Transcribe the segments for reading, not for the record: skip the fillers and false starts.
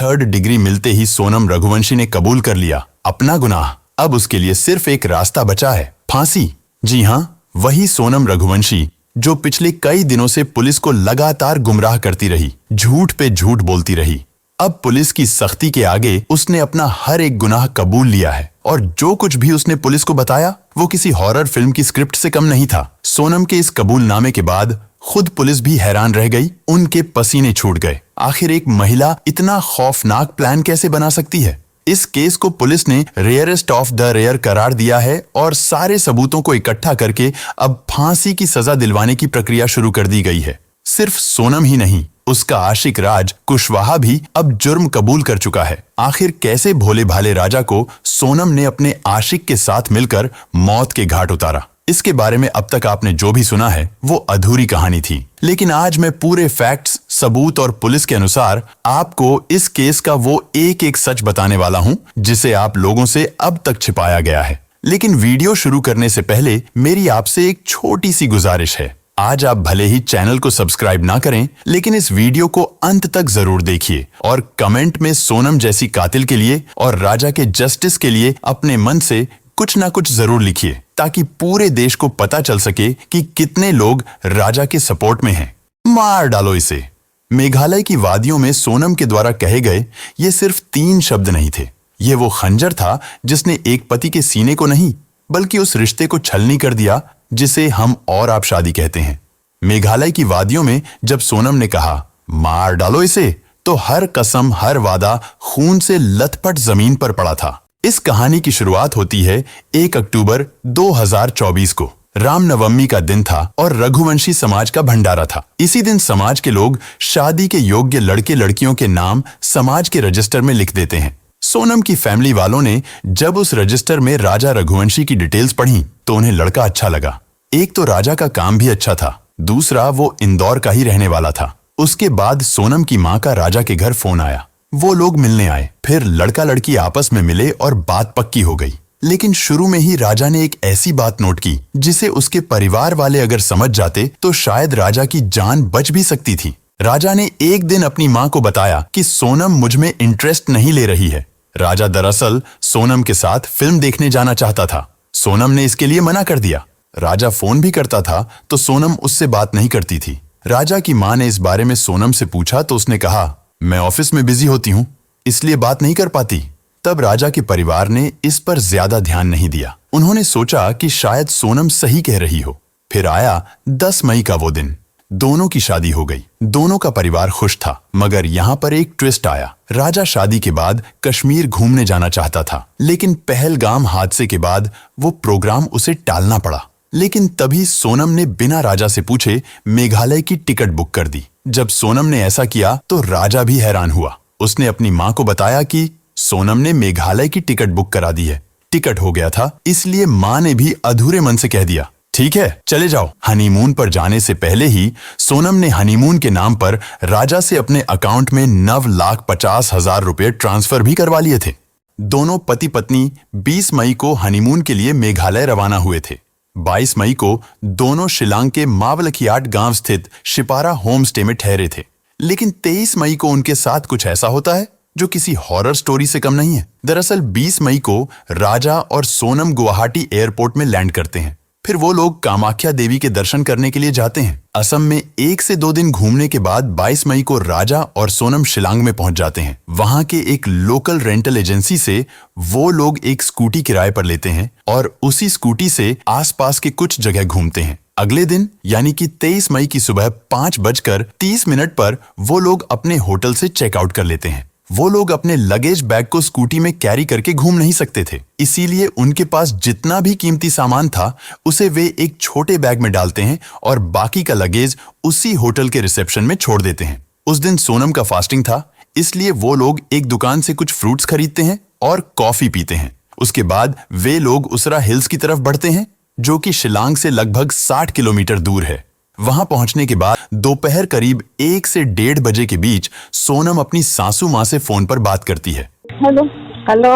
Third degree मिलते ही सोनम रघुवंशी ने कबूल कर लिया अपना गुनाह। अब उसके लिए सिर्फ एक रास्ता बचा है, फांसी। जी हाँ, वही सोनम रघुवंशी जो पिछले कई दिनों से पुलिस को लगातार गुमराह करती रही, झूठ पे झूठ बोलती रही। अब पुलिस की सख्ती के आगे उसने अपना हर एक गुनाह कबूल लिया है और जो कुछ भी उसने पुलिस को बताया वो किसी हॉरर फिल्म की स्क्रिप्ट से कम नहीं था। सोनम के इस कबूलनामे के बाद खुद पुलिस भी हैरान रह गई, उनके पसीने छूट गए। आखिर एक महिला इतना खौफनाक प्लान कैसे बना सकती है? इस केस को पुलिस ने रेयरेस्ट ऑफ द रेयर करार दिया है और सारे सबूतों को इकट्ठा करके अब फांसी की सजा दिलवाने की प्रक्रिया शुरू कर दी गई है। सिर्फ सोनम ही नहीं, उसका आशिक राज कुशवाहा भी अब जुर्म कबूल कर चुका है। आखिर कैसे भोले भाले राजा को सोनम ने अपने आशिक के साथ मिलकर मौत के घाट उतारा? इसके बारे में अब तक आपने जो भी सुना है वो अधूरी कहानी थी, लेकिन आज मैं पूरे फैक्ट्स, सबूत और पुलिस के अनुसार आपको इस केस का वो एक एक सच बताने वाला हूं जिसे आप लोगों से अब तक छिपाया गया है। लेकिन वीडियो शुरू करने से पहले मेरी आपसे एक छोटी सी गुजारिश है। आज आप भले ही चैनल को सब्सक्राइब ना करें, लेकिन इस वीडियो को अंत तक जरूर देखिए और कमेंट में सोनम जैसी कातिल के लिए और राजा के जस्टिस के लिए अपने मन से कुछ ना कुछ जरूर लिखिए, ताकि पूरे देश को पता चल सके कि कितने लोग राजा के सपोर्ट में हैं। मार डालो इसे। मेघालय की वादियों में सोनम के द्वारा कहे गए ये सिर्फ 3 शब्द नहीं थे। ये वो खंजर था जिसने एक पति के सीने को नहीं, बल्कि उस रिश्ते को छलनी कर दिया जिसे हम और आप शादी कहते हैं। मेघालय की वादियों में जब सोनम ने कहा मार डालो इसे, तो हर कसम, हर वादा खून से लथपथ जमीन पर पड़ा था। इस कहानी की शुरुआत होती है 1 अक्टूबर 2024 को। रामनवमी का दिन था और रघुवंशी समाज का भंडारा था। इसी दिन समाज के लोग शादी के योग्य लड़के लड़कियों के नाम समाज के रजिस्टर में लिख देते हैं। सोनम की फैमिली वालों ने जब उस रजिस्टर में राजा रघुवंशी की डिटेल्स पढ़ी तो उन्हें लड़का अच्छा लगा। एक तो राजा का काम भी अच्छा था, दूसरा वो इंदौर का ही रहने वाला था। उसके बाद सोनम की माँ का राजा के घर फोन आया, वो लोग मिलने आए। फिर लड़का लड़की आपस में मिले और बात पक्की हो गई। लेकिन शुरू में ही राजा ने एक ऐसी बात नोट की जिसे उसके परिवार वाले अगर समझ जाते तो शायद राजा की जान बच भी सकती थी। राजा ने एक दिन अपनी माँ को बताया कि सोनम मुझ में इंटरेस्ट नहीं ले रही है। राजा दरअसल सोनम के साथ फिल्म देखने जाना चाहता था। सोनम ने इसके लिए मना कर दिया। राजा फोन भी करता था तो सोनम उससे बात नहीं करती थी। राजा की माँ ने इस बारे में सोनम से पूछा तो उसने कहा, मैं ऑफिस में बिजी होती हूँ, इसलिए बात नहीं कर पाती। तब राजा के परिवार ने इस पर ज्यादा ध्यान नहीं दिया। उन्होंने सोचा कि शायद सोनम सही कह रही हो। फिर आया 10 मई का वो दिन। दोनों की शादी हो गई। दोनों का परिवार खुश था, मगर यहाँ पर एक ट्विस्ट आया। राजा शादी के बाद कश्मीर घूमने जाना चाहता था, लेकिन पहलगाम हादसे के बाद वो प्रोग्राम उसे टालना पड़ा। लेकिन तभी सोनम ने बिना राजा से पूछे मेघालय की टिकट बुक कर दी। जब सोनम ने ऐसा किया तो राजा भी हैरान हुआ। उसने अपनी माँ को बताया कि सोनम ने मेघालय की टिकट बुक करा दी है। टिकट हो गया था, इसलिए माँ ने भी अधूरे मन से कह दिया, ठीक है चले जाओ। हनीमून पर जाने से पहले ही सोनम ने हनीमून के नाम पर राजा से अपने अकाउंट में 9,50,000 रुपए ट्रांसफर भी करवा लिए थे। दोनों पति पत्नी 20 मई को हनीमून के लिए मेघालय रवाना हुए थे। 22 मई को दोनों शिलांग के मावलखियाट गांव स्थित शिपारा होम स्टे में ठहरे थे। लेकिन 23 मई को उनके साथ कुछ ऐसा होता है जो किसी हॉरर स्टोरी से कम नहीं है। दरअसल 20 मई को राजा और सोनम गुवाहाटी एयरपोर्ट में लैंड करते हैं। फिर वो लोग कामाख्या देवी के दर्शन करने के लिए जाते हैं। असम में 1 से 2 दिन घूमने के बाद 22 मई को राजा और सोनम शिलांग में पहुंच जाते हैं। वहां के एक लोकल रेंटल एजेंसी से वो लोग एक स्कूटी किराए पर लेते हैं और उसी स्कूटी से आसपास के कुछ जगह घूमते हैं। अगले दिन यानी कि 23 मई की सुबह 5:30 पर वो लोग अपने होटल से चेकआउट कर लेते हैं। वो लोग अपने लगेज बैग को स्कूटी में कैरी करके घूम नहीं सकते थे, इसीलिए उनके पास जितना भी कीमती सामान था उसे वे एक छोटे बैग में डालते हैं और बाकी का लगेज उसी होटल के रिसेप्शन में छोड़ देते हैं। उस दिन सोनम का फास्टिंग था, इसलिए वो लोग एक दुकान से कुछ फ्रूट्स खरीदते हैं और कॉफी पीते हैं। उसके बाद वे लोग उसरा हिल्स की तरफ बढ़ते हैं, जो कि शिलांग से लगभग 60 किलोमीटर दूर है। वहां पहुंचने के बाद दोपहर करीब 1 से 1:30 बजे के बीच सोनम अपनी सासू माँ से फोन पर बात करती है। Hello hello.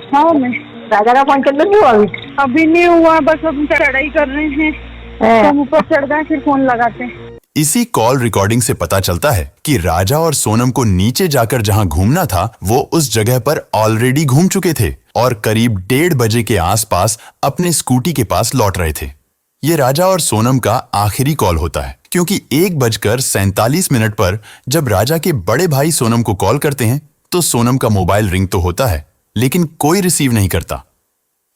हाँ मैं राजा का फोन चल रही हो अभी नहीं हुआ, बस अब चढ़ाई कर रहे हैं तो हम ऊपर चढ़ गए फिर फोन लगाते हैं। इसी कॉल रिकॉर्डिंग से पता चलता है कि राजा और सोनम को नीचे जाकर जहां घूमना था वो उस जगह पर ऑलरेडी घूम चुके थे और करीब 1:30 बजे के आसपास अपने स्कूटी के पास लौट रहे थे। ये राजा और सोनम का आखिरी कॉल होता है, क्योंकि 1:47 पर जब राजा के बड़े भाई सोनम को कॉल करते हैं तो सोनम का मोबाइल रिंग तो होता है, लेकिन कोई रिसीव नहीं करता।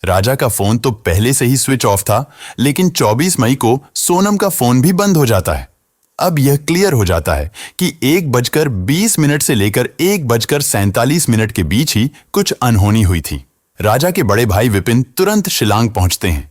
राजा का फोन तो पहले से ही स्विच ऑफ था, लेकिन 24 मई को सोनम का फोन भी बंद हो जाता है। अब यह क्लियर हो जाता है कि 1:20 से लेकर 1:47 के बीच ही कुछ अनहोनी हुई थी। राजा के बड़े भाई विपिन तुरंत शिलांग पहुंचते हैं।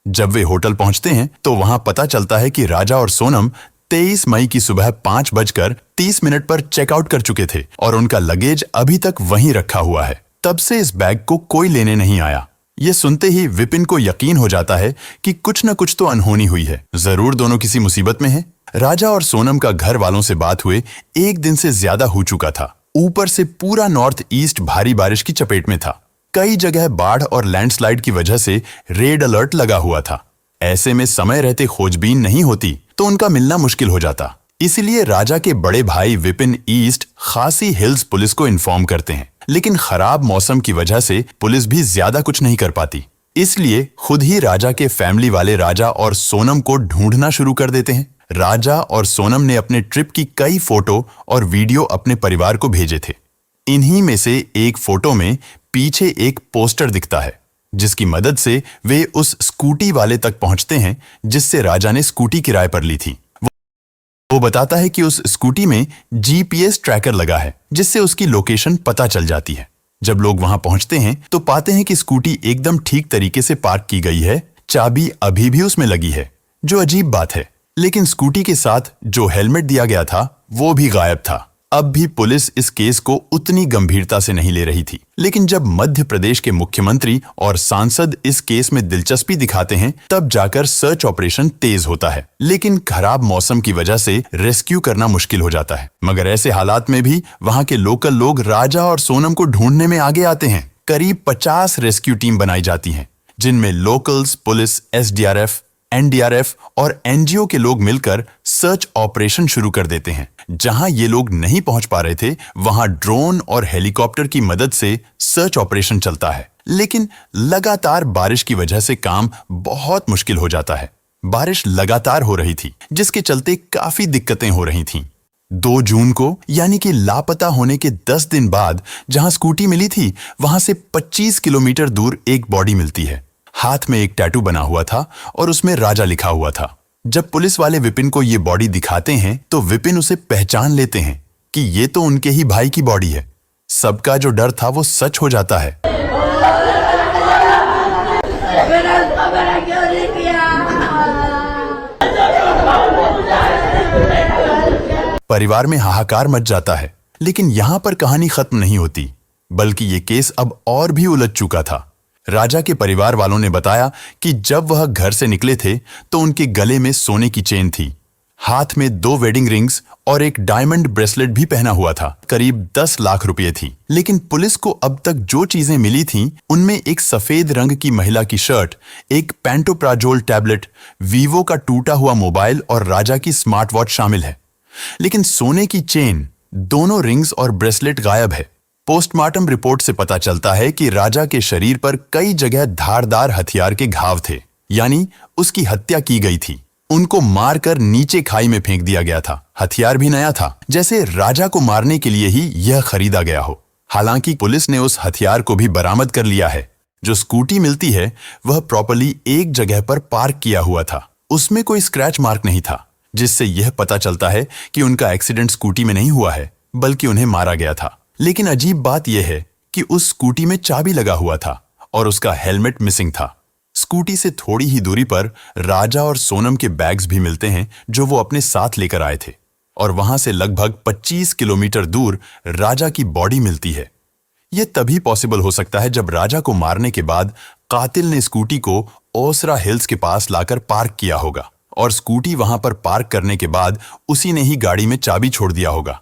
जब वे होटल पहुंचते हैं तो वहां पता चलता है कि राजा और सोनम 23 मई की सुबह 5:30 पर चेकआउट कर चुके थे और उनका लगेज अभी तक वहीं रखा हुआ है। तब से इस बैग को कोई लेने नहीं आया। ये सुनते ही विपिन को यकीन हो जाता है कि कुछ न कुछ तो अनहोनी हुई है, जरूर दोनों किसी मुसीबत में हैं। राजा और सोनम का घर वालों से बात हुए 1 दिन से ज्यादा हो चुका था। ऊपर से पूरा नॉर्थ ईस्ट भारी बारिश की चपेट में था। कई जगह बाढ़ और लैंडस्लाइड की वजह से रेड अलर्ट लगा हुआ था। ऐसे में समय रहते खोजबीन नहीं होती तो उनका मिलना मुश्किल हो जाता। इसलिए राजा के बड़े भाई विपिन ईस्ट खासी हिल्स पुलिस को इन्फॉर्म करते हैं, लेकिन खराब मौसम की वजह से पुलिस भी ज्यादा कुछ नहीं कर पाती। इसलिए खुद ही राजा के फैमिली वाले राजा और सोनम को ढूंढना शुरू कर देते हैं। राजा और सोनम ने अपने ट्रिप की कई फोटो और वीडियो अपने परिवार को भेजे थे। इन्हीं में से एक फोटो में पीछे एक पोस्टर दिखता है, जिसकी मदद से वे उस स्कूटी वाले तक पहुंचते हैं जिससे राजा ने स्कूटी किराए पर ली थी। वो बताता है कि उस स्कूटी में जीपीएस ट्रैकर लगा है, जिससे उसकी लोकेशन पता चल जाती है। जब लोग वहां पहुंचते हैं तो पाते हैं कि स्कूटी एकदम ठीक तरीके से पार्क की गई है, चाबी अभी भी उसमें लगी है, जो अजीब बात है। लेकिन स्कूटी के साथ जो हेलमेट दिया गया था वो भी गायब था। अब भी पुलिस इस केस को उतनी गंभीरता से नहीं ले रही थी, लेकिन जब मध्य प्रदेश के मुख्यमंत्री और सांसद इस केस में दिलचस्पी दिखाते हैं तब जाकर सर्च ऑपरेशन तेज होता है। लेकिन खराब मौसम की वजह से रेस्क्यू करना मुश्किल हो जाता है। मगर ऐसे हालात में भी वहां के लोकल लोग राजा और सोनम को ढूंढने में आगे आते हैं। करीब 50 रेस्क्यू टीम बनाई जाती हैं, जिनमें लोकल्स, पुलिस, एसडीआरएफ, एनडीआरएफ और एनजीओ के लोग मिलकर सर्च ऑपरेशन शुरू कर देते हैं। जहां ये लोग नहीं पहुंच पा रहे थे वहां ड्रोन और हेलीकॉप्टर की मदद से सर्च ऑपरेशन चलता है। लेकिन लगातार बारिश की वजह से काम बहुत मुश्किल हो जाता है। बारिश लगातार हो रही थी, जिसके चलते काफी दिक्कतें हो रही थीं। 2 जून को यानी कि लापता होने के 10 दिन बाद जहां स्कूटी मिली थी वहां से 25 किलोमीटर दूर एक बॉडी मिलती है। हाथ में एक टैटू बना हुआ था और उसमें राजा लिखा हुआ था। जब पुलिस वाले विपिन को ये बॉडी दिखाते हैं तो विपिन उसे पहचान लेते हैं कि ये तो उनके ही भाई की बॉडी है। सबका जो डर था वो सच हो जाता है। परिवार में हाहाकार मच जाता है। लेकिन यहां पर कहानी खत्म नहीं होती, बल्कि ये केस अब और भी उलझ चुका था। राजा के परिवार वालों ने बताया कि जब वह घर से निकले थे तो उनके गले में सोने की चेन थी, हाथ में 2 वेडिंग रिंग्स और एक डायमंड ब्रेसलेट भी पहना हुआ था। करीब 10 लाख रुपए थी। लेकिन पुलिस को अब तक जो चीजें मिली थीं, उनमें एक सफेद रंग की महिला की शर्ट, एक पैंटोप्राजोल टैबलेट, वीवो का टूटा हुआ मोबाइल और राजा की स्मार्ट वॉच शामिल है। लेकिन सोने की चेन, दोनों रिंग्स और ब्रेसलेट गायब है। पोस्टमार्टम रिपोर्ट से पता चलता है कि राजा के शरीर पर कई जगह धारदार हथियार के घाव थे, यानी उसकी हत्या की गई थी। उनको मारकर नीचे खाई में फेंक दिया गया था। हथियार भी नया था, जैसे राजा को मारने के लिए ही यह खरीदा गया हो। हालांकि पुलिस ने उस हथियार को भी बरामद कर लिया है। जो स्कूटी मिलती है वह प्रॉपर्ली एक जगह पर पार्क किया हुआ था। उसमें कोई स्क्रैच मार्क नहीं था, जिससे यह पता चलता है कि उनका एक्सीडेंट स्कूटी में नहीं हुआ है, बल्कि उन्हें मारा गया था। लेकिन अजीब बात यह है कि उस स्कूटी में चाबी लगा हुआ था और उसका हेलमेट मिसिंग था। स्कूटी से थोड़ी ही दूरी पर राजा और सोनम के बैग्स भी मिलते हैं, जो वो अपने साथ लेकर आए थे। और वहां से लगभग 25 किलोमीटर दूर राजा की बॉडी मिलती है। यह तभी पॉसिबल हो सकता है जब राजा को मारने के बाद कातिल ने स्कूटी को ओसरा हिल्स के पास लाकर पार्क किया होगा और स्कूटी वहां पर पार्क करने के बाद उसी ने ही गाड़ी में चाबी छोड़ दिया होगा।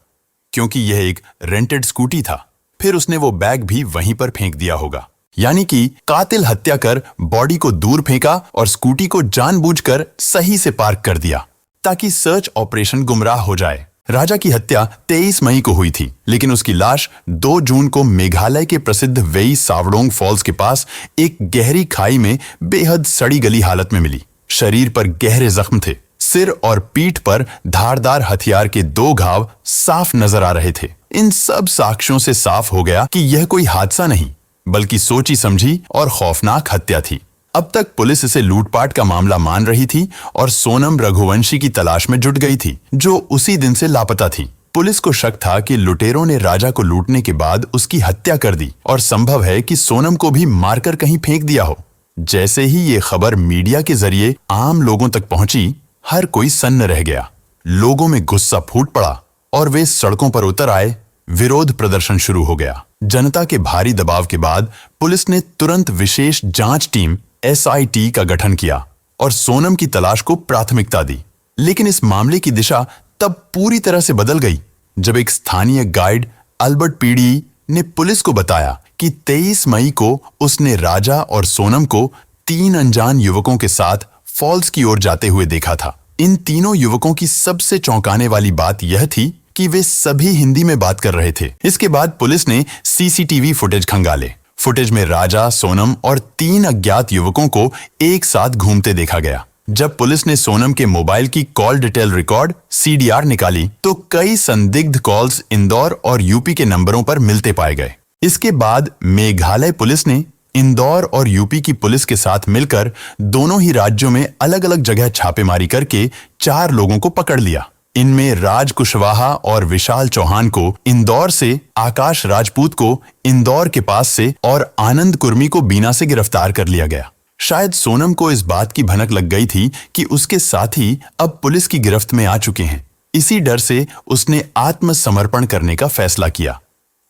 क्योंकि यह एक रेंटेड स्कूटी था, फिर उसने वो बैग भी वहीं पर फेंक दिया होगा। यानी कि कातिल हत्या कर बॉडी को दूर फेंका और स्कूटी को जानबूझकर सही से पार्क कर दिया। ताकि सर्च ऑपरेशन गुमराह हो जाए। राजा की हत्या 23 मई को हुई थी, लेकिन उसकी लाश 2 जून को मेघालय के प्रसिद्ध वेई सावडोंग फॉल्स के पास एक गहरी खाई में बेहद सड़ी गली हालत में मिली। शरीर पर गहरे जख्म थे। सिर और पीठ पर धारदार हथियार के 2 घाव साफ नजर आ रहे थे। इन सब साक्ष्यों से साफ हो गया कि यह कोई हादसा नहीं, बल्कि सोची समझी और खौफनाक हत्या थी। अब तक पुलिस इसे लूटपाट का मामला मान रही थी और सोनम रघुवंशी की तलाश में जुट गई थी, जो उसी दिन से लापता थी। पुलिस को शक था कि लुटेरों ने राजा को लूटने के बाद उसकी हत्या कर दी और संभव है कि सोनम को भी मारकर कहीं फेंक दिया हो। जैसे ही ये खबर मीडिया के जरिए आम लोगों तक पहुंची, हर कोई सन्न रह गया। लोगों में गुस्सा फूट पड़ा और वे सड़कों पर उतर आए। विरोध प्रदर्शन शुरू हो गया। जनता के भारी दबाव के बाद पुलिस ने तुरंत विशेष जांच टीम SIT का गठन किया और सोनम की तलाश को प्राथमिकता दी। लेकिन इस मामले की दिशा तब पूरी तरह से बदल गई जब एक स्थानीय गाइड अल्बर्ट पीडी ने पुलिस को बताया कि 23 मई को उसने राजा और सोनम को 3 अनजान युवकों के साथ फॉल्स की ओर जाते हुए देखा था। इन तीनों युवकों की सबसे चौंकाने वाली बात यह थी कि वे सभी हिंदी में बात कर रहे थे। इसके बाद पुलिस ने CCTV फुटेज खंगाले। फुटेज में राजा, सोनम और 3 अज्ञात युवकों को एक साथ घूमते देखा गया। जब पुलिस ने सोनम के मोबाइल की कॉल डिटेल रिकॉर्ड CDR निकाली, तो कई संदिग्ध कॉल्स इंदौर और यूपी के नंबरों पर मिलते पाए गए। इसके बाद मेघालय पुलिस ने इंदौर और यूपी की पुलिस के साथ मिलकर दोनों ही राज्यों में अलग अलग जगह छापेमारी करके 4 लोगों को पकड़ लिया। इनमें राज कुशवाहा और विशाल चौहान को इंदौर से, आकाश राजपूत को इंदौर के पास से और आनंद कुर्मी को बीना से गिरफ्तार कर लिया गया। शायद सोनम को इस बात की भनक लग गई थी कि उसके साथी अब पुलिस की गिरफ्त में आ चुके हैं। इसी डर से उसने आत्मसमर्पण करने का फैसला किया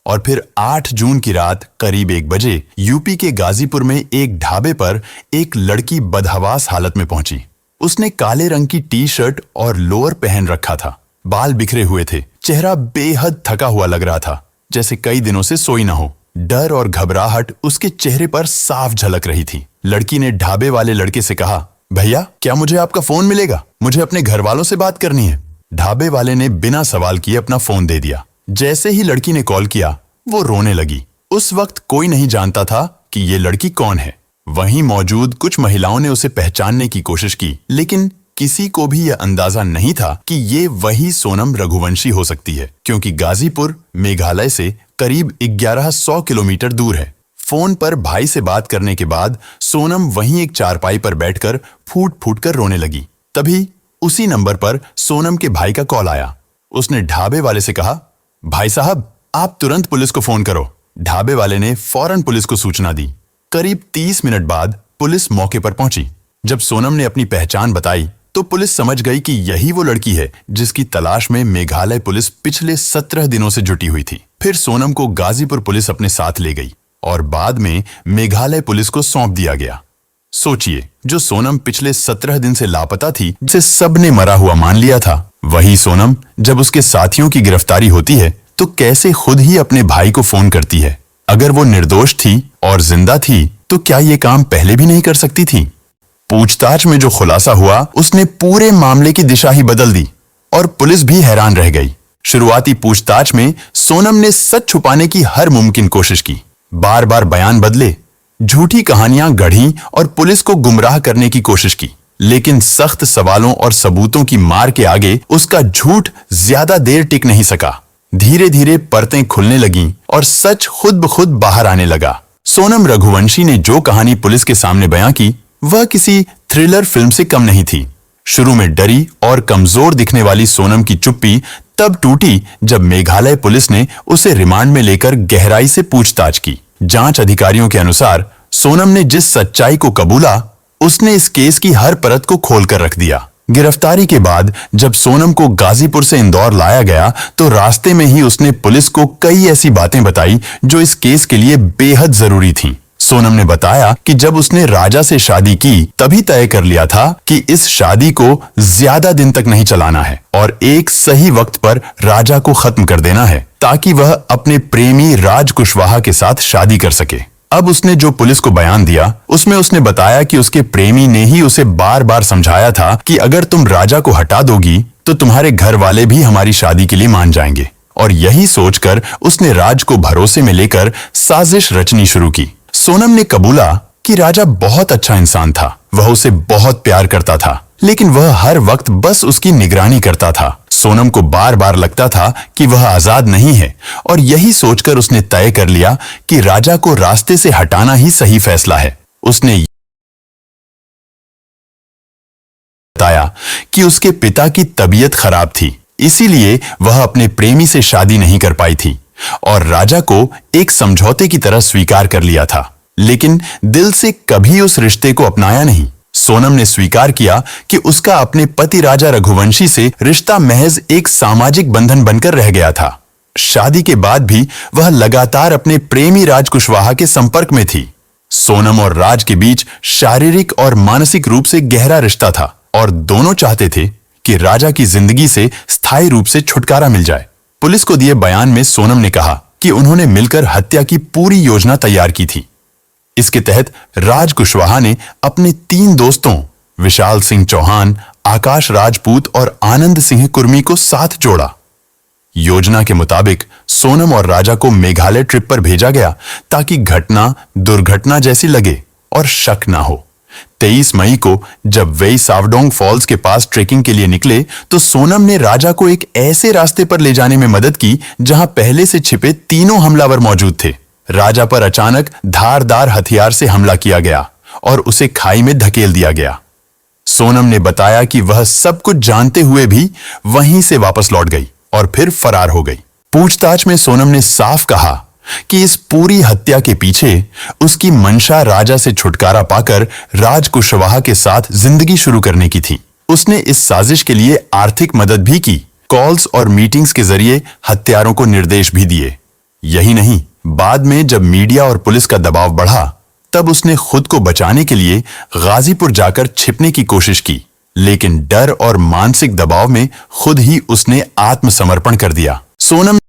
और फिर 8 जून की रात करीब 1 बजे यूपी के गाजीपुर में एक ढाबे पर एक लड़की बदहवास हालत में पहुंची। उसने काले रंग की टी-शर्ट और लोअर पहन रखा था। बाल बिखरे हुए थे। चेहरा बेहद थका हुआ लग रहा था, जैसे कई दिनों से सोई ना हो। डर और घबराहट उसके चेहरे पर साफ झलक रही थी। लड़की ने ढाबे वाले लड़के से कहा, भैया क्या मुझे आपका फोन मिलेगा? मुझे अपने घर वालों से बात करनी है। ढाबे वाले ने बिना सवाल किए अपना फोन दे दिया। जैसे ही लड़की ने कॉल किया, वो रोने लगी। उस वक्त कोई नहीं जानता था कि ये लड़की कौन है। वहीं मौजूद कुछ महिलाओं ने उसे पहचानने की कोशिश की, लेकिन किसी को भी यह अंदाजा नहीं था कि ये वही सोनम रघुवंशी हो सकती है, क्योंकि गाजीपुर मेघालय से करीब 1100 किलोमीटर दूर है। फोन पर भाई से बात करने के बाद सोनम वहीं एक चारपाई पर बैठकर फूट फूट कर रोने लगी। तभी उसी नंबर पर सोनम के भाई का कॉल आया। उसने ढाबे वाले से कहा, भाई साहब आप तुरंत पुलिस को फोन करो। ढाबे वाले ने फौरन पुलिस को सूचना दी। करीब 30 मिनट बाद पुलिस मौके पर पहुंची। जब सोनम ने अपनी पहचान बताई तो पुलिस समझ गई कि यही वो लड़की है जिसकी तलाश में मेघालय पुलिस पिछले 17 दिनों से जुटी हुई थी। फिर सोनम को गाजीपुर पुलिस अपने साथ ले गई और बाद में मेघालय पुलिस को सौंप दिया गया। सोचिए, जो सोनम पिछले 17 दिन से लापता थी, जिसे सबने मरा हुआ मान लिया था, वही सोनम जब उसके साथियों की गिरफ्तारी होती है तो कैसे खुद ही अपने भाई को फोन करती है। अगर वो निर्दोष थी और जिंदा थी तो क्या ये काम पहले भी नहीं कर सकती थी? पूछताछ में जो खुलासा हुआ उसने पूरे मामले की दिशा ही बदल दी और पुलिस भी हैरान रह गई। शुरुआती पूछताछ में सोनम ने सच छुपाने की हर मुमकिन कोशिश की। बार बार बयान बदले, झूठी कहानियां गढ़ी और पुलिस को गुमराह करने की कोशिश की, लेकिन सख्त सवालों और सबूतों की मार के आगे उसका झूठ ज्यादा देर टिक नहीं सका। धीरे धीरे परतें खुलने लगीं और सच खुद ब खुद बाहर आने लगा। सोनम रघुवंशी ने जो कहानी पुलिस के सामने बयां की, वह किसी थ्रिलर फिल्म से कम नहीं थी। शुरू में डरी और कमजोर दिखने वाली सोनम की चुप्पी तब टूटी जब मेघालय पुलिस ने उसे रिमांड में लेकर गहराई से पूछताछ की। जांच अधिकारियों के अनुसार सोनम ने जिस सच्चाई को कबूला, उसने इस केस की हर परत को खोलकर रख दिया। गिरफ्तारी के बाद जब सोनम को गाजीपुर से इंदौर लाया गया तो रास्ते में ही उसने पुलिस को कई ऐसी बातें बताई जो इस केस के लिए बेहद जरूरी थीं। सोनम ने बताया कि जब उसने राजा से शादी की तभी तय कर लिया था कि इस शादी को ज्यादा दिन तक नहीं चलाना है और एक सही वक्त पर राजा को खत्म कर देना है ताकि वह अपने प्रेमी राज कुशवाहा के साथ शादी कर सके। अब उसने जो पुलिस को बयान दिया उसमें उसने बताया कि उसके प्रेमी ने ही उसे बार बार समझाया था कि अगर तुम राजा को हटा दोगी तो तुम्हारे घर वाले भी हमारी शादी के लिए मान जाएंगे। और यही सोचकर उसने राज को भरोसे में लेकर साजिश रचनी शुरू की। सोनम ने कबूला कि राजा बहुत अच्छा इंसान था, वह उसे बहुत प्यार करता था, लेकिन वह हर वक्त बस उसकी निगरानी करता था। सोनम को बार बार लगता था कि वह आजाद नहीं है और यही सोचकर उसने तय कर लिया कि राजा को रास्ते से हटाना ही सही फैसला है। उसने बताया कि उसके पिता की तबीयत खराब थी, इसीलिए वह अपने प्रेमी से शादी नहीं कर पाई थी और राजा को एक समझौते की तरह स्वीकार कर लिया था, लेकिन दिल से कभी उस रिश्ते को अपनाया नहीं। सोनम ने स्वीकार किया कि उसका अपने पति राजा रघुवंशी से रिश्ता महज एक सामाजिक बंधन बनकर रह गया था। शादी के बाद भी वह लगातार अपने प्रेमी राज कुशवाहा के संपर्क में थी। सोनम और राज के बीच शारीरिक और मानसिक रूप से गहरा रिश्ता था और दोनों चाहते थे कि राजा की जिंदगी से स्थायी रूप से छुटकारा मिल जाए। पुलिस को दिए बयान में सोनम ने कहा कि उन्होंने मिलकर हत्या की पूरी योजना तैयार की थी। इसके तहत राज कुशवाहा ने अपने 3 दोस्तों विशाल सिंह चौहान, आकाश राजपूत और आनंद सिंह कुर्मी को साथ जोड़ा। योजना के मुताबिक सोनम और राजा को मेघालय ट्रिप पर भेजा गया ताकि घटना दुर्घटना जैसी लगे और शक ना हो। 23 मई को जब वे सावडोंग फॉल्स के पास ट्रेकिंग के लिए निकले तो सोनम ने राजा को एक ऐसे रास्ते पर ले जाने में मदद की जहां पहले से छिपे तीनों हमलावर मौजूद थे। राजा पर अचानक धारदार हथियार से हमला किया गया और उसे खाई में धकेल दिया गया। सोनम ने बताया कि वह सब कुछ जानते हुए भी वहीं से वापस लौट गई और फिर फरार हो गई। पूछताछ में सोनम ने साफ कहा कि इस पूरी हत्या के पीछे उसकी मंशा राजा से छुटकारा पाकर राज कुशवाहा के साथ जिंदगी शुरू करने की थी। उसने इस साजिश के लिए आर्थिक मदद भी की, कॉल्स और मीटिंग्स के जरिए हत्यारों को निर्देश भी दिए। यही नहीं, बाद में जब मीडिया और पुलिस का दबाव बढ़ा तब उसने खुद को बचाने के लिए गाजीपुर जाकर छिपने की कोशिश की, लेकिन डर और मानसिक दबाव में खुद ही उसने आत्मसमर्पण कर दिया। सोनम ने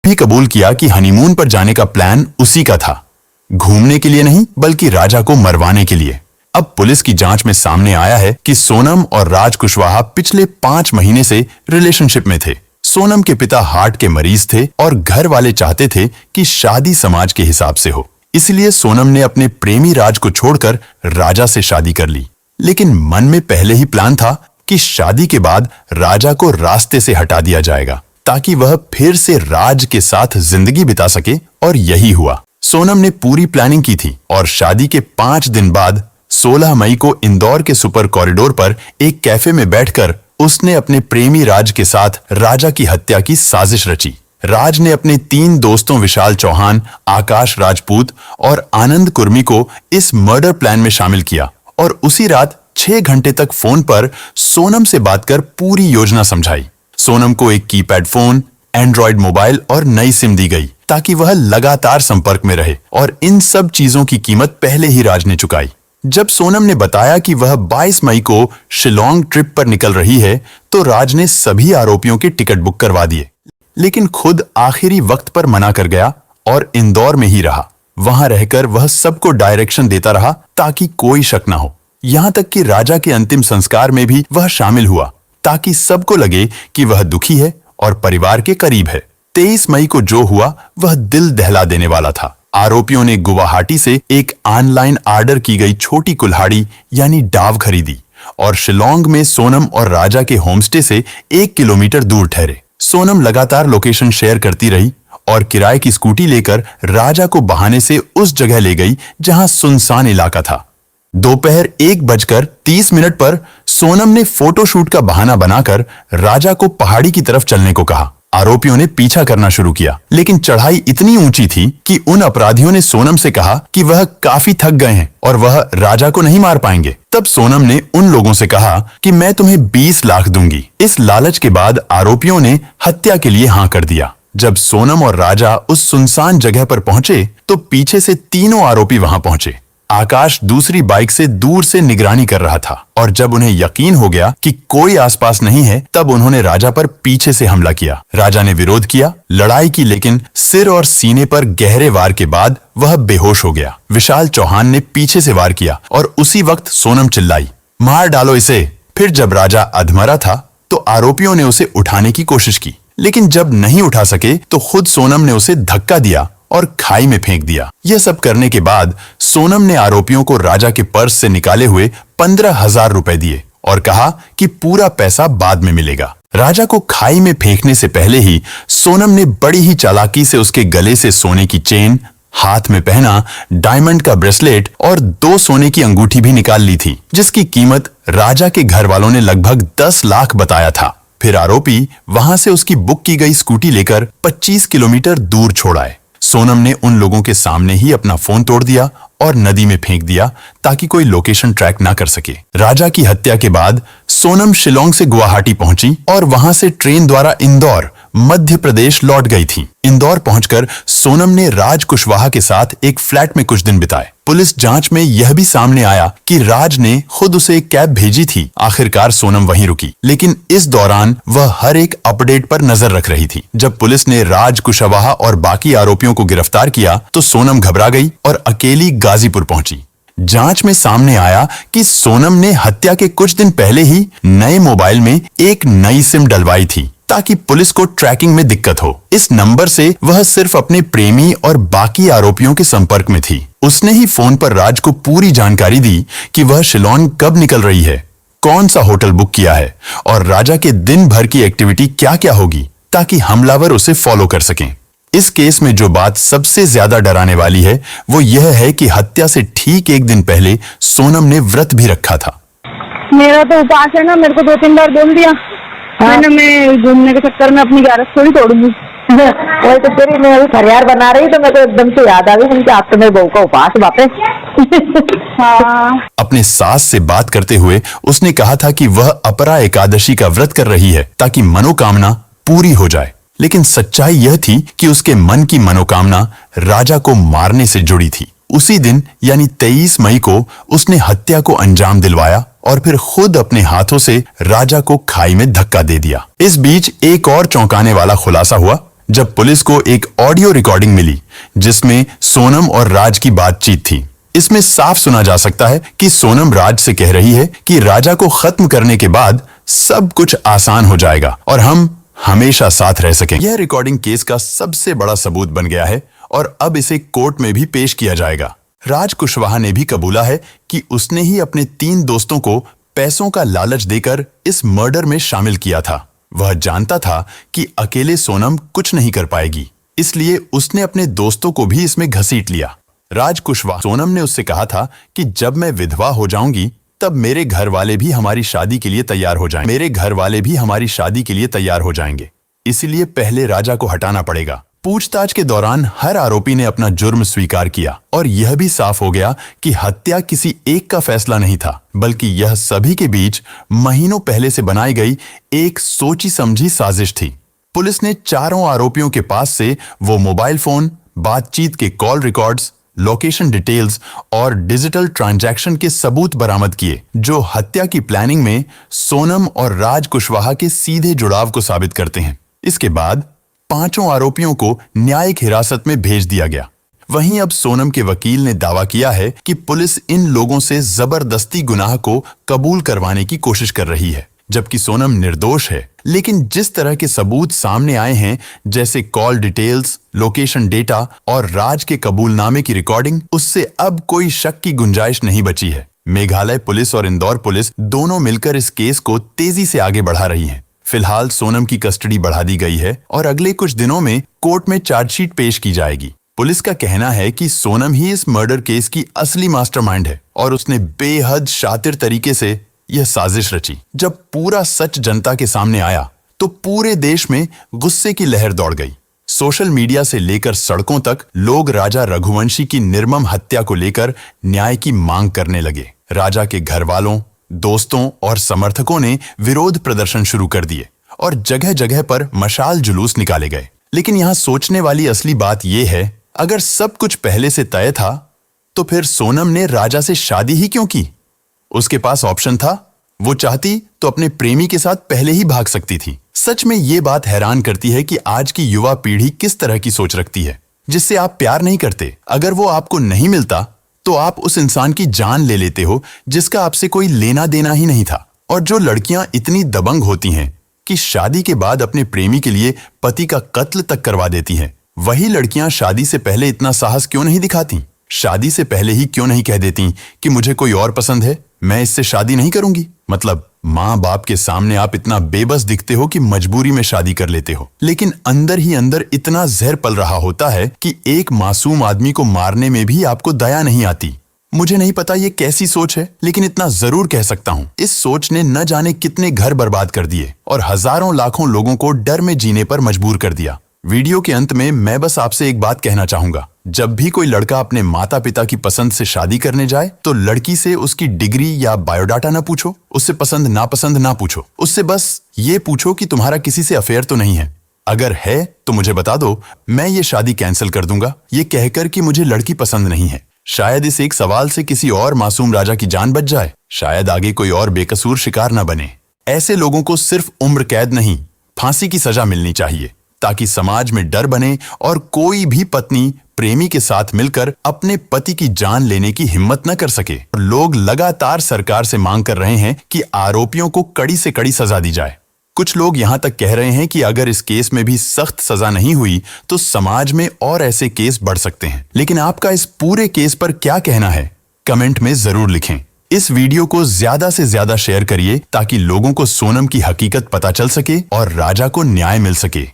भी कबूल किया कि हनीमून पर जाने का प्लान उसी का था, घूमने के लिए नहीं बल्कि राजा को मरवाने के लिए। अब पुलिस की जांच में सामने आया है कि सोनम और राज कुशवाहा पिछले 5 महीने से रिलेशनशिप में थे। सोनम के पिता हार्ट के मरीज थे और घर वाले चाहते थे कि शादी समाज के हिसाब से हो, इसलिए सोनम ने अपने प्रेमी राज को छोड़कर राजा से शादी कर ली। लेकिन मन में पहले ही प्लान था कि शादी के बाद राजा को रास्ते से हटा दिया जाएगा ताकि वह फिर से राज के साथ जिंदगी बिता सके, और यही हुआ। सोनम ने पूरी प्लानिंग की थी और शादी के 5 दिन बाद 16 मई को इंदौर के सुपर कॉरिडोर पर एक कैफे में बैठकर उसने अपने प्रेमी राज के साथ राजा की हत्या की साजिश रची। राज ने अपने 3 दोस्तों विशाल चौहान, आकाश राजपूत और आनंद कुर्मी को इस मर्डर प्लान में शामिल किया और उसी रात 6 घंटे तक फोन पर सोनम से बात कर पूरी योजना समझाई। सोनम को एक कीपैड फोन, एंड्रॉयड मोबाइल और नई सिम दी गई ताकि वह लगातार संपर्क में रहे, और इन सब चीजों की कीमत पहले ही राज ने चुकाई। जब सोनम ने बताया कि वह 22 मई को शिलोंग ट्रिप पर निकल रही है तो राज ने सभी आरोपियों के टिकट बुक करवा दिए, लेकिन खुद आखिरी वक्त पर मना कर गया और इंदौर में ही रहा। वहां रहकर वह सबको डायरेक्शन देता रहा ताकि कोई शक ना हो। यहां तक कि राजा के अंतिम संस्कार में भी वह शामिल हुआ ताकि सबको लगे कि वह दुखी है और परिवार के करीब है। 23 मई को जो हुआ वह दिल दहला देने वाला था। आरोपियों ने गुवाहाटी से एक ऑनलाइन ऑर्डर की गई छोटी कुल्हाड़ी यानी डाव खरीदी और शिलोंग में सोनम और राजा के होमस्टे से 1 किलोमीटर दूर ठहरे। सोनम लगातार लोकेशन शेयर करती रही और किराए की स्कूटी लेकर राजा को बहाने से उस जगह ले गई जहां सुनसान इलाका था। दोपहर 1:30 पर सोनम ने फोटोशूट का बहाना बनाकर राजा को पहाड़ी की तरफ चलने को कहा। आरोपियों ने पीछा करना शुरू किया, लेकिन चढ़ाई इतनी ऊंची थी कि उन अपराधियों ने सोनम से कहा कि वह काफी थक गए हैं और वह राजा को नहीं मार पाएंगे। तब सोनम ने उन लोगों से कहा कि मैं तुम्हें 20 लाख दूंगी। इस लालच के बाद आरोपियों ने हत्या के लिए हाँ कर दिया। जब सोनम और राजा उस सुनसान जगह पर पहुंचे तो पीछे से तीनों आरोपी वहां पहुंचे। आकाश दूसरी बाइक से दूर से निगरानी कर रहा था और जब उन्हें यकीन हो गया कि कोई आसपास नहीं है, तब उन्होंने राजा पर पीछे से हमला किया। राजा ने विरोध किया, लड़ाई की, लेकिन सिर और सीने पर गहरे वार के बाद वह बेहोश हो गया। विशाल चौहान ने पीछे से वार किया और उसी वक्त सोनम चिल्लाई, मार डालो इसे। फिर जब राजा अधमरा था तो आरोपियों ने उसे उठाने की कोशिश की, लेकिन जब नहीं उठा सके तो खुद सोनम ने उसे धक्का दिया और खाई में फेंक दिया। यह सब करने के बाद सोनम ने आरोपियों को राजा के पर्स से निकाले हुए 15,000 रुपए दिए और कहा कि पूरा पैसा बाद में मिलेगा। राजा को खाई में फेंकने से पहले ही सोनम ने बड़ी ही चालाकी से उसके गले से सोने की चेन, हाथ में पहना डायमंड का ब्रेसलेट और 2 सोने की अंगूठी भी निकाल ली थी, जिसकी कीमत राजा के घर वालों ने लगभग 10 लाख बताया था। फिर आरोपी वहां से उसकी बुक की गई स्कूटी लेकर 25 किलोमीटर दूर छोड़ आए। सोनम ने उन लोगों के सामने ही अपना फोन तोड़ दिया और नदी में फेंक दिया ताकि कोई लोकेशन ट्रैक ना कर सके। राजा की हत्या के बाद सोनम शिलोंग से गुवाहाटी पहुंची और वहां से ट्रेन द्वारा इंदौर, मध्य प्रदेश लौट गई थी। इंदौर पहुंचकर सोनम ने राज कुशवाहा के साथ एक फ्लैट में कुछ दिन बिताए। पुलिस जांच में यह भी सामने आया कि राज ने खुद उसे एक कैब भेजी थी। आखिरकार सोनम वहीं रुकी, लेकिन इस दौरान वह हर एक अपडेट पर नजर रख रही थी। जब पुलिस ने राज कुशवाहा और बाकी आरोपियों को गिरफ्तार किया तो सोनम घबरा गई और अकेली गाजीपुर पहुंची। जांच में सामने आया कि सोनम ने हत्या के कुछ दिन पहले ही नए मोबाइल में एक नई सिम डलवाई थी ताकि पुलिस को ट्रैकिंग में दिक्कत हो। इस नंबर से वह सिर्फ अपने प्रेमी और बाकी आरोपियों के संपर्क में थी। उसने ही फोन पर राज को पूरी जानकारी दी कि वह शिलोंग कब निकल रही है, कौन सा होटल बुक किया है और राजा के दिन भर की एक्टिविटी क्या क्या होगी, ताकि हमलावर उसे फॉलो कर सकें। इस केस में जो बात सबसे ज्यादा डराने वाली है वो यह है कि हत्या से ठीक एक दिन पहले सोनम ने व्रत भी रखा था। मेरा तो उपास है ना, मेरे को 2-3 बार बोल दिया। मैंने मैं घूमने के चक्कर में अपनी 11 थोड़ी तोड़ूंगी। वही तो तेरी मैं अभी फरियाद बना रही तो मैं तो एकदम से याद आ गई उनके, आप तो मेरे बहू का उपास है वापस। हाँ। अपने सास से बात करते हुए उसने कहा था कि वह अपरा एकादशी का व्रत कर रही है ताकि मनोकामना पूरी हो जाए, लेकिन सच्चाई यह थी कि उसके मन की मनोकामना राजा को मारने से जुड़ी थी। उसी दिन यानी 23 मई को उसने हत्या को अंजाम दिलवाया और फिर खुद अपने हाथों से राजा को खाई में धक्का दे दिया। इस बीच एक और चौंकाने वाला खुलासा हुआ जब पुलिस को एक ऑडियो रिकॉर्डिंग मिली जिसमें सोनम और राज की बातचीत थी। इसमें साफ सुना जा सकता है कि सोनम राज से कह रही है कि राजा को खत्म करने के बाद सब कुछ आसान हो जाएगा और हम हमेशा साथ रह सकें। यह रिकॉर्डिंग केस का सबसे बड़ा सबूत बन गया है और अब इसे कोर्ट में भी पेश किया जाएगा। राज कुशवाहा ने भी कबूला है कि उसने ही अपने 3 दोस्तों को पैसों का लालच देकर इस मर्डर में शामिल किया था। वह जानता था कि अकेले सोनम कुछ नहीं कर पाएगी, इसलिए उसने अपने दोस्तों को भी इसमें घसीट लिया। राज कुशवाहा, सोनम ने उससे कहा था कि जब मैं विधवा हो जाऊंगी तब मेरे घर वाले भी हमारी शादी के लिए तैयार हो जाएंगे। मेरे घर वाले भी हमारी शादी के लिए तैयार हो जाएंगे, इसलिए पहले राजा को हटाना पड़ेगा। पूछताछ के दौरान हर आरोपी ने अपना जुर्म स्वीकार किया और यह भी साफ हो गया कि हत्या किसी एक का फैसला नहीं था, बल्कि यह सभी के बीच महीनों पहले से बनाई गई एक सोची समझी साजिश थी। पुलिस ने चारों आरोपियों के पास से वो मोबाइल फोन, बातचीत के कॉल रिकॉर्ड्स, लोकेशन डिटेल्स और डिजिटल ट्रांजैक्शन के सबूत बरामद किए जो हत्या की प्लानिंग में सोनम और राज कुशवाहा के सीधे जुड़ाव को साबित करते हैं। इसके बाद 5 आरोपियों को न्यायिक हिरासत में भेज दिया गया। वहीं अब सोनम के वकील ने दावा किया है कि पुलिस इन लोगों से जबरदस्ती गुनाह को कबूल करवाने की कोशिश कर रही है, जबकि सोनम निर्दोष है। लेकिन जिस तरह के सबूत सामने आए हैं, जैसे कॉल डिटेल्स, लोकेशन डेटा और राज के कबूलनामे की रिकॉर्डिंग, उससे अब कोई शक की गुंजाइश नहीं बची है। मेघालय पुलिस और इंदौर पुलिस दोनों मिलकर इस केस को तेजी से आगे बढ़ा रही हैं। फिलहाल सोनम की कस्टडी बढ़ा दी गई है और अगले कुछ दिनों में कोर्ट में चार्जशीट पेश की जाएगी। पुलिस का कहना है कि सोनम ही इस मर्डर केस की असली मास्टरमाइंड है और उसने बेहद शातिर तरीके से यह साजिश रची। जब पूरा सच जनता के सामने आया तो पूरे देश में गुस्से की लहर दौड़ गई। सोशल मीडिया से लेकर सड़कों तक लोग राजा रघुवंशी की निर्मम हत्या को लेकर न्याय की मांग करने लगे। राजा के घर वालों, दोस्तों और समर्थकों ने विरोध प्रदर्शन शुरू कर दिए और जगह जगह पर मशाल जुलूस निकाले गए। लेकिन यहाँ सोचने वाली असली बात यह है, अगर सब कुछ पहले से तय था तो फिर सोनम ने राजा से शादी ही क्यों की? उसके पास ऑप्शन था। वो चाहती तो अपने प्रेमी के साथ पहले ही भाग सकती थी। सच में ये बात हैरान करती है कि आज की युवा पीढ़ी किस तरह की सोच रखती है। जिससे आप प्यार नहीं करते, अगर वो आपको नहीं मिलता तो आप उस इंसान की जान ले लेते हो जिसका आपसे कोई लेना देना ही नहीं था। और जो लड़कियां इतनी दबंग होती हैं कि शादी के बाद अपने प्रेमी के लिए पति का कत्ल तक करवा देती हैं, वही लड़कियां शादी से पहले इतना साहस क्यों नहीं दिखाती? शादी से पहले ही क्यों नहीं कह देती कि मुझे कोई और पसंद है, मैं इससे शादी नहीं करूंगी? मतलब माँ बाप के सामने आप इतना बेबस दिखते हो कि मजबूरी में शादी कर लेते हो, लेकिन अंदर ही अंदर इतना जहर पल रहा होता है कि एक मासूम आदमी को मारने में भी आपको दया नहीं आती। मुझे नहीं पता ये कैसी सोच है, लेकिन इतना जरूर कह सकता हूँ, इस सोच ने न जाने कितने घर बर्बाद कर दिए और हजारों लाखों लोगों को डर में जीने पर मजबूर कर दिया। वीडियो के अंत में मैं बस आपसे एक बात कहना चाहूंगा, जब भी कोई लड़का अपने माता पिता की पसंद से शादी करने जाए तो लड़की से उसकी डिग्री या बायोडाटा ना पूछो, उससे पसंद नापसंद ना पूछो, उससे बस ये पूछो कि तुम्हारा किसी से अफेयर तो नहीं है। अगर है तो मुझे बता दो, मैं ये शादी कैंसिल कर दूंगा, ये कहकर कि मुझे लड़की पसंद नहीं है। शायद इस एक सवाल से किसी और मासूम राजा की जान बच जाए, शायद आगे कोई और बेकसूर शिकार न बने। ऐसे लोगों को सिर्फ उम्र कैद नहीं, फांसी की सजा मिलनी चाहिए, ताकि समाज में डर बने और कोई भी पत्नी प्रेमी के साथ मिलकर अपने पति की जान लेने की हिम्मत न कर सके। लोग लगातार सरकार से मांग कर रहे हैं कि आरोपियों को कड़ी से कड़ी सजा दी जाए। कुछ लोग यहां तक कह रहे हैं कि अगर इस केस में भी सख्त सजा नहीं हुई तो समाज में और ऐसे केस बढ़ सकते हैं। लेकिन आपका इस पूरे केस पर क्या कहना है, कमेंट में जरूर लिखें। इस वीडियो को ज्यादा से ज्यादा शेयर करिए ताकि लोगों को सोनम की हकीकत पता चल सके और राजा को न्याय मिल सके।